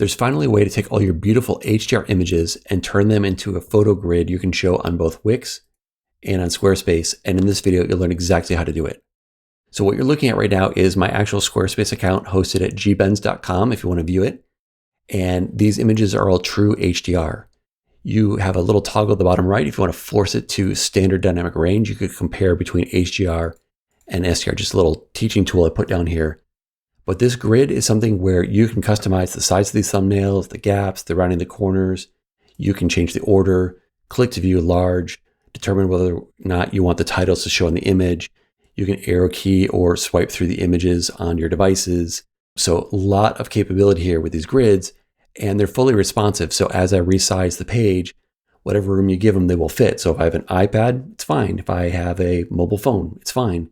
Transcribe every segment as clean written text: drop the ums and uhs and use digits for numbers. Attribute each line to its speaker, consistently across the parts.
Speaker 1: There's finally a way to take all your beautiful HDR images and turn them into a photo grid you can show on both Wix and on Squarespace. And in this video, you'll learn exactly how to do it. So what you're looking at right now is my actual Squarespace account hosted at gbens.com if you want to view it. And these images are all true HDR. You have a little toggle at the bottom right. If you want to force it to standard dynamic range, you could compare between HDR and SDR, just a little teaching tool I put down here. But this grid is something where you can customize the size of these thumbnails, the gaps, the rounding the corners. You can change the order, click to view large, determine whether or not you want the titles to show on the image. You can arrow key or swipe through the images on your devices. So a lot of capability here with these grids, and they're fully responsive. So as I resize the page, whatever room you give them, they will fit. So if I have an iPad, it's fine. If I have a mobile phone, it's fine.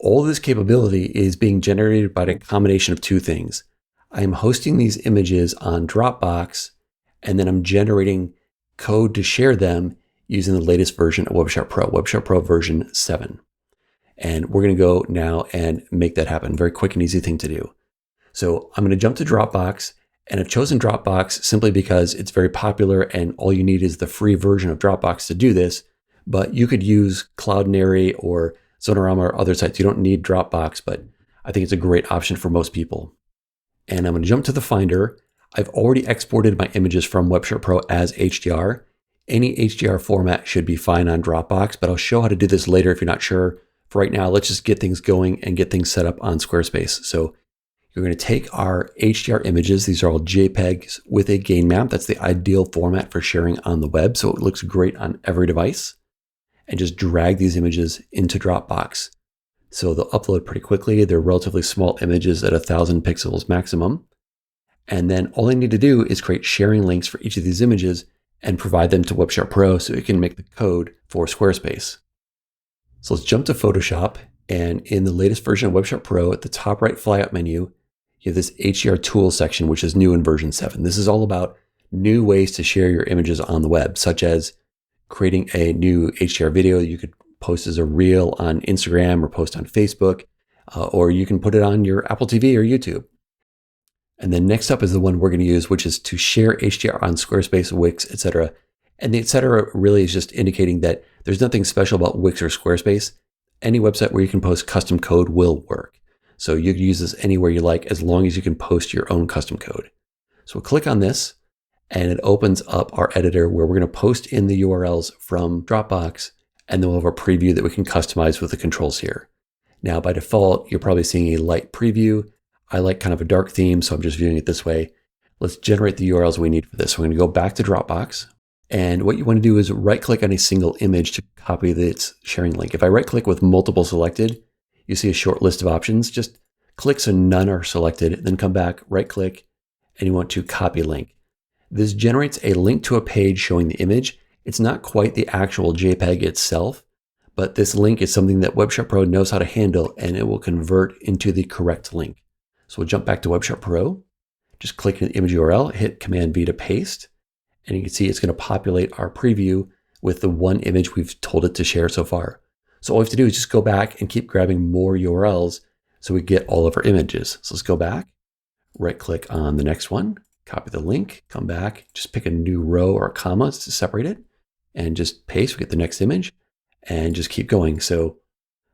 Speaker 1: All this capability is being generated by a combination of two things. I am hosting these images on Dropbox, and then I'm generating code to share them using the latest version of WebSharp Pro version 7. And we're going to go now and make that happen. Very quick and easy thing to do. So I'm going to jump to Dropbox, and I've chosen Dropbox simply because it's very popular and all you need is the free version of Dropbox to do this. But you could use Cloudinary or Zonorama or other sites. You don't need Dropbox, but I think it's a great option for most people. And I'm going to jump to the Finder. I've already exported my images from WebSharp Pro as HDR. Any HDR format should be fine on Dropbox, but I'll show how to do this later if you're not sure. For right now, let's just get things going and get things set up on Squarespace. So you're going to take our HDR images. These are all JPEGs with a gain map. That's the ideal format for sharing on the web, so it looks great on every device. And just drag these images into Dropbox. So they'll upload pretty quickly. They're relatively small images at 1,000 pixels maximum. And then all I need to do is create sharing links for each of these images and provide them to WebSharp Pro so it can make the code for Squarespace. So let's jump to Photoshop. And in the latest version of WebSharp Pro, at the top right flyout menu, you have this HDR tools section, which is new in version 7. This is all about new ways to share your images on the web, such as creating a new HDR video you could post as a reel on Instagram or post on Facebook, or you can put it on your Apple TV or YouTube. And then next up is the one we're going to use, which is to share HDR on Squarespace, Wix, etc. And the etc. really is just indicating that there's nothing special about Wix or Squarespace. Any website where you can post custom code will work. So you can use this anywhere you like as long as you can post your own custom code. So we'll click on this, and it opens up our editor where we're going to post in the URLs from Dropbox, and then we'll have a preview that we can customize with the controls here. Now, by default, you're probably seeing a light preview. I like kind of a dark theme, so I'm just viewing it this way. Let's generate the URLs we need for this. So we're going to go back to Dropbox, and what you want to do is right-click on a single image to copy its sharing link. If I right-click with multiple selected, you see a short list of options. Just click so none are selected, then come back, right-click, and you want to copy link. This generates a link to a page showing the image. It's not quite the actual JPEG itself, but this link is something that WebSharp Pro knows how to handle, and it will convert into the correct link. So we'll jump back to WebSharp Pro, just click the image URL, hit Command V to paste, and you can see it's going to populate our preview with the one image we've told it to share so far. So all we have to do is just go back and keep grabbing more URLs so we get all of our images. So let's go back, right-click on the next one, copy the link, come back, just pick a new row or a comma to separate it, and just paste. We get the next image, and just keep going. So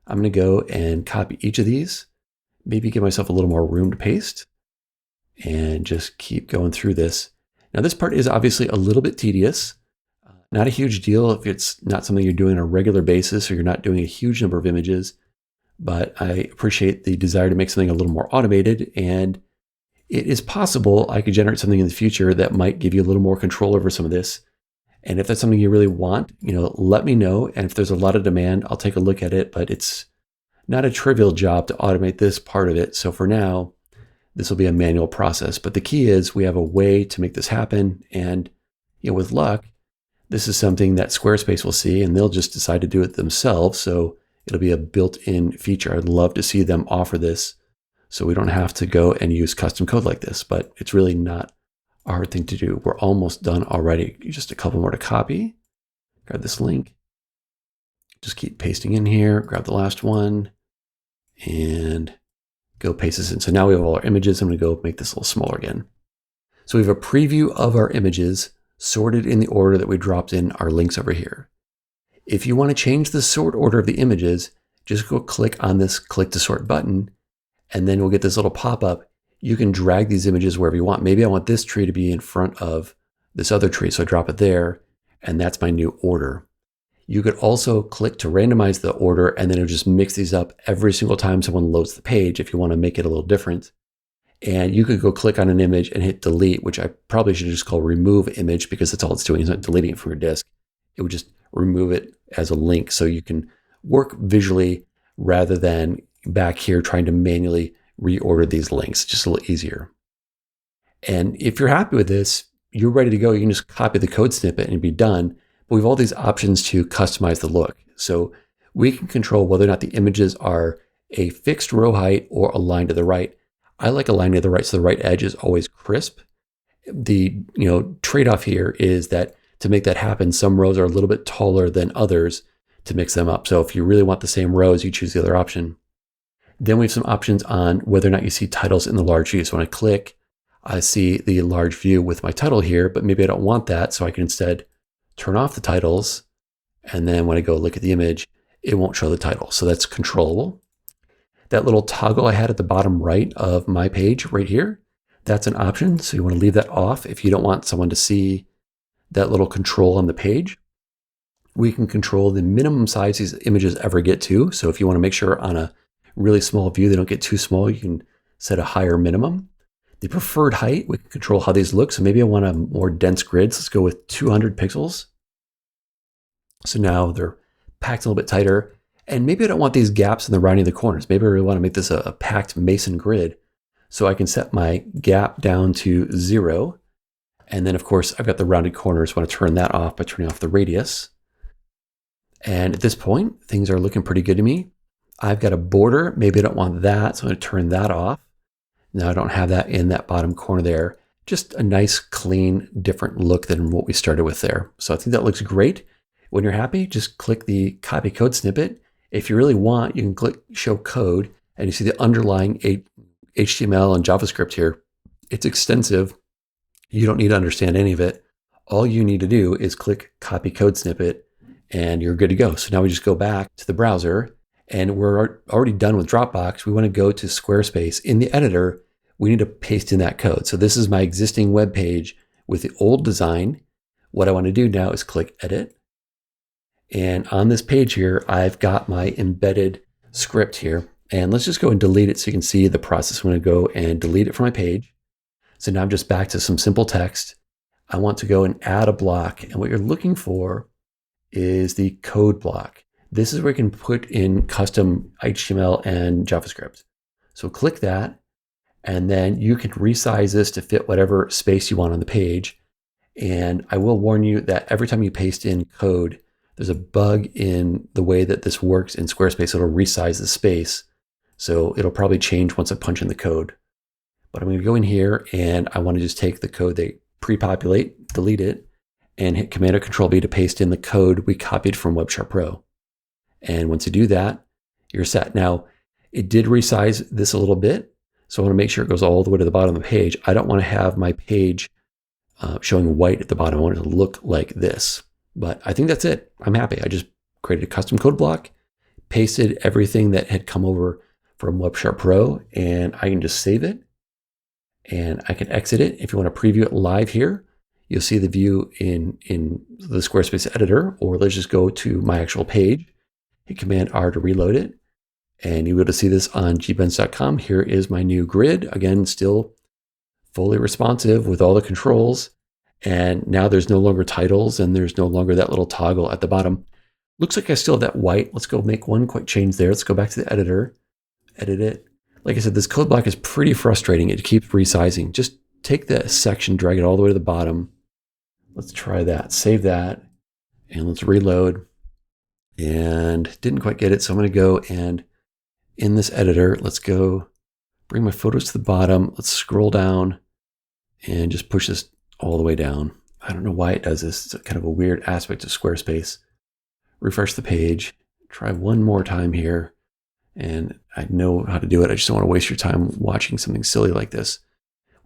Speaker 1: I'm going to go and copy each of these, maybe give myself a little more room to paste, and just keep going through this. Now this part is obviously a little bit tedious. Not a huge deal if it's not something you're doing on a regular basis or you're not doing a huge number of images, but I appreciate the desire to make something a little more automated, and it is possible I could generate something in the future that might give you a little more control over some of this. And if that's something you really want, let me know. And if there's a lot of demand, I'll take a look at it, but it's not a trivial job to automate this part of it. So for now, this will be a manual process, but the key is we have a way to make this happen. And with luck, this is something that Squarespace will see and they'll just decide to do it themselves. So it'll be a built-in feature. I'd love to see them offer this so we don't have to go and use custom code like this, but it's really not a hard thing to do. We're almost done already. Just a couple more to copy. Grab this link. Just keep pasting in here. Grab the last one and go paste this in. So now we have all our images. I'm going to go make this a little smaller again. So we have a preview of our images sorted in the order that we dropped in our links over here. If you want to change the sort order of the images, just go click on this click to sort button, and then we'll get this little pop-up. You can drag these images wherever you want. Maybe I want this tree to be in front of this other tree, so I drop it there, and that's my new order. You could also click to randomize the order, and then it'll just mix these up every single time someone loads the page if you want to make it a little different. And you could go click on an image and hit delete, which I probably should just call remove image, because that's all it's doing. It's not deleting it from your disk. It would just remove it as a link so you can work visually rather than back here trying to manually reorder these links. Just a little easier. And if you're happy with this, you're ready to go. You can just copy the code snippet and be done. But we have all these options to customize the look. So we can control whether or not the images are a fixed row height or aligned to the right. I like aligned to the right, so the right edge is always crisp. The trade-off here is that to make that happen, some rows are a little bit taller than others to mix them up. So if you really want the same rows, you choose the other option. Then we have some options on whether or not you see titles in the large view. So when I click, I see the large view with my title here, but maybe I don't want that. So I can instead turn off the titles. And then when I go look at the image, it won't show the title. So that's controllable. That little toggle I had at the bottom right of my page right here, that's an option. So you want to leave that off if you don't want someone to see that little control on the page. We can control the minimum size these images ever get to. So if you want to make sure on a really small view they don't get too small, you can set a higher minimum. The preferred height, we can control how these look. So maybe I want a more dense grid. So let's go with 200 pixels. So now they're packed a little bit tighter. And maybe I don't want these gaps in the rounding of the corners. Maybe I really want to make this a packed Mason grid. So I can set my gap down to 0. And then of course I've got the rounded corners. I want to turn that off by turning off the radius. And at this point, things are looking pretty good to me. I've got a border. Maybe I don't want that. So I'm going to turn that off. Now I don't have that in that bottom corner there. Just a nice, clean, different look than what we started with there. So I think that looks great. When you're happy, just click the copy code snippet. If you really want, you can click show code and you see the underlying HTML and JavaScript here. It's extensive. You don't need to understand any of it. All you need to do is click copy code snippet and you're good to go. So now we just go back to the browser and we're already done with Dropbox. We want to go to Squarespace. In the editor, we need to paste in that code. So this is my existing web page with the old design. What I want to do now is click edit. And on this page here, I've got my embedded script here. And let's just go and delete it so you can see the process. I'm going to go and delete it from my page. So now I'm just back to some simple text. I want to go and add a block. And what you're looking for is the code block. This is where you can put in custom HTML and JavaScript. So click that, and then you can resize this to fit whatever space you want on the page. And I will warn you that every time you paste in code, there's a bug in the way that this works in Squarespace. It'll resize the space. So it'll probably change once I punch in the code. But I'm going to go in here and I want to just take the code they pre-populate, delete it, and hit Command or Control V to paste in the code we copied from Web Sharp Pro. And once you do that, you're set. Now, it did resize this a little bit. So I want to make sure it goes all the way to the bottom of the page. I don't want to have my page showing white at the bottom. I want it to look like this. But I think that's it. I'm happy. I just created a custom code block, pasted everything that had come over from Web Sharp Pro, and I can just save it. And I can exit it. If you want to preview it live here, you'll see the view in the Squarespace editor, or let's just go to my actual page, hit Command R to reload it. And you'll be able to see this on geekbench.com. Here is my new grid. Again, still fully responsive with all the controls. And now there's no longer titles and there's no longer that little toggle at the bottom. Looks like I still have that white. Let's go make one quick change there. Let's go back to the editor, edit it. Like I said, this code block is pretty frustrating. It keeps resizing. Just take that section, drag it all the way to the bottom. Let's try that, save that, and let's reload. And didn't quite get it. So I'm going to go and in this editor, let's go bring my photos to the bottom. Let's scroll down and just push this all the way down. I don't know why it does this. It's kind of a weird aspect of Squarespace. Refresh the page, try one more time here. And I know how to do it. I just don't want to waste your time watching something silly like this.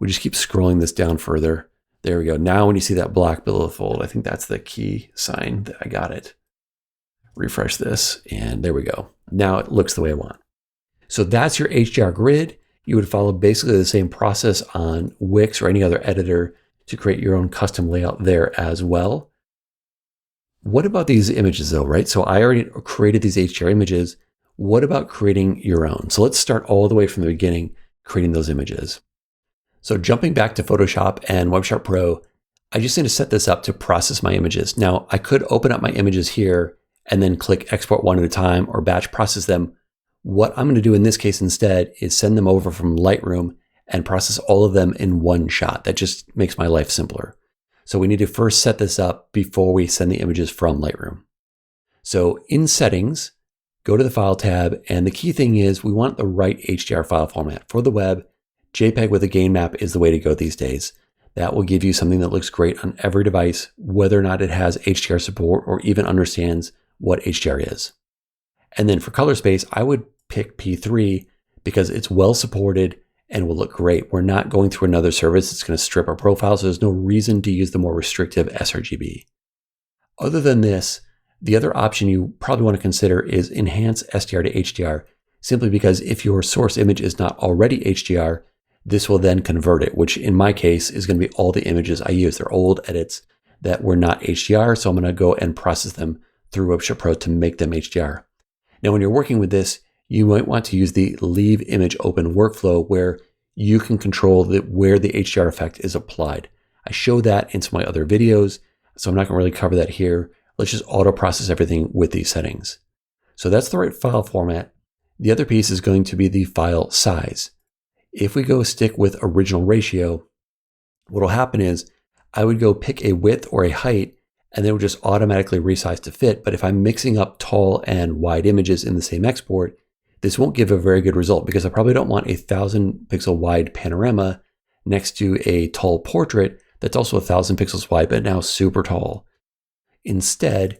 Speaker 1: we just keep scrolling this down further. There we go. Now when you see that black below the fold, I think that's the key sign that I got it. Refresh this, and there we go. Now it looks the way I want. So that's your HDR grid. You would follow basically the same process on Wix or any other editor to create your own custom layout there as well. What about these images though, right? So I already created these HDR images. What about creating your own? So let's start all the way from the beginning, creating those images. So jumping back to Photoshop and Web Sharp Pro, I just need to set this up to process my images. Now I could open up my images here and then click export one at a time or batch process them. What I'm going to do in this case instead is send them over from Lightroom and process all of them in one shot. That just makes my life simpler. So we need to first set this up before we send the images from Lightroom. So in settings, go to the file tab, and the key thing is we want the right HDR file format. For the web, JPEG with a gain map is the way to go these days. That will give you something that looks great on every device, whether or not it has HDR support or even understands what HDR is. And then for color space, I would pick P3 because it's well supported and will look great. We're not going through another service that's going to strip our profile, so there's no reason to use the more restrictive sRGB. Other than this, the other option you probably want to consider is enhance SDR to HDR, simply because if your source image is not already HDR, this will then convert it, which in my case is going to be all the images I use. They're old edits that were not HDR, so I'm going to go and process them through Web Sharp Pro to make them HDR. Now, when you're working with this, you might want to use the leave image open workflow where you can control where the HDR effect is applied. I show that in some of my other videos, so I'm not going to really cover that here. Let's just auto process everything with these settings. So that's the right file format. The other piece is going to be the file size. If we go stick with original ratio, what will happen is I would go pick a width or a height, and then it would just automatically resize to fit. But if I'm mixing up tall and wide images in the same export, this won't give a very good result because I probably don't want a 1000 pixel wide panorama next to a tall portrait that's also 1000 pixels wide, but now super tall. Instead,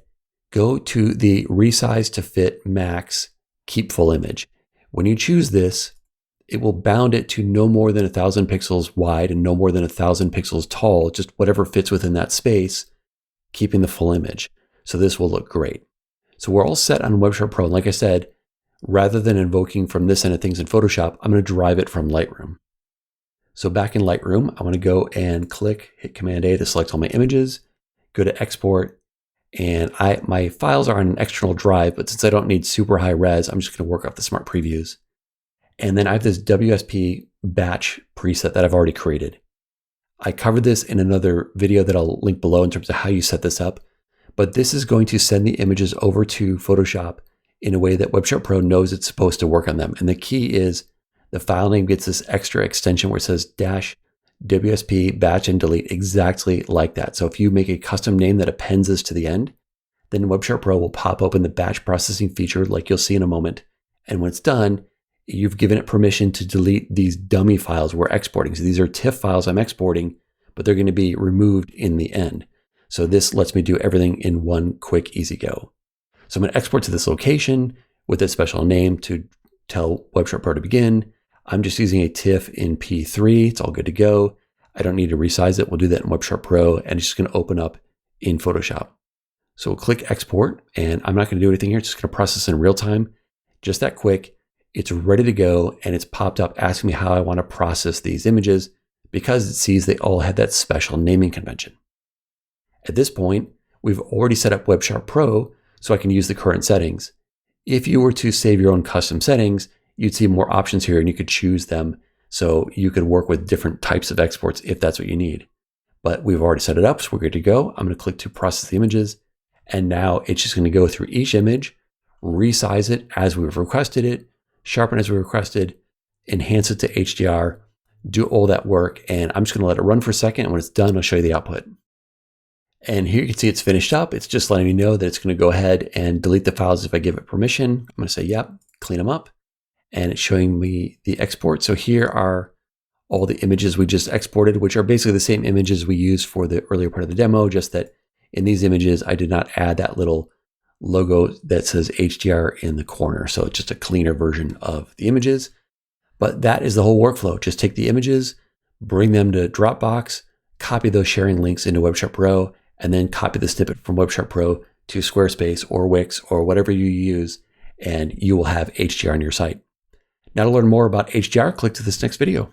Speaker 1: go to the resize to fit max, keep full image. When you choose this, it will bound it to no more than 1000 pixels wide and no more than 1000 pixels tall, just whatever fits within that space, keeping the full image. So this will look great. So we're all set on Web Sharp Pro. And like I said, rather than invoking from this end of things in Photoshop, I'm going to drive it from Lightroom. So back in Lightroom, I want to go and hit Command A to select all my images, go to export, and my files are on an external drive, but since I don't need super high res, I'm just going to work off the smart previews. And then I have this WSP batch preset that I've already created. I covered this in another video that I'll link below in terms of how you set this up, but this is going to send the images over to Photoshop in a way that Web Sharp Pro knows it's supposed to work on them. And the key is the file name gets this extra extension where it says -WSP batch and delete, exactly like that. So if you make a custom name that appends this to the end, then Web Sharp Pro will pop open the batch processing feature like you'll see in a moment. And when it's done, you've given it permission to delete these dummy files we're exporting. So these are TIFF files I'm exporting, but they're going to be removed in the end. So this lets me do everything in one quick, easy go. So I'm going to export to this location with a special name to tell Web Sharp Pro to begin. I'm just using a TIFF in P3. It's all good to go. I don't need to resize it. We'll do that in Web Sharp Pro, and it's just going to open up in Photoshop. So we'll click export, and I'm not going to do anything here. It's just going to process in real time, just that quick. It's ready to go, and it's popped up asking me how I want to process these images because it sees they all had that special naming convention. At this point, we've already set up Web Sharp Pro, so I can use the current settings. If you were to save your own custom settings, you'd see more options here and you could choose them. So you could work with different types of exports if that's what you need. But we've already set it up, so we're good to go. I'm going to click to process the images. And now it's just going to go through each image, resize it as we've requested it, sharpen as we requested, enhance it to HDR, do all that work. And I'm just going to let it run for a second. And when it's done, I'll show you the output. And here you can see it's finished up. It's just letting me know that it's going to go ahead and delete the files if I give it permission. I'm going to say, yep, clean them up. And it's showing me the export. So here are all the images we just exported, which are basically the same images we used for the earlier part of the demo, just that in these images, I did not add that little logo that says HDR in the corner. So it's just a cleaner version of the images. But that is the whole workflow. Just take the images, bring them to Dropbox, copy those sharing links into Webshop Pro, and then copy the snippet from Webshop Pro to Squarespace or Wix or whatever you use, and you will have HDR on your site. Now to learn more about HDR, click to this next video.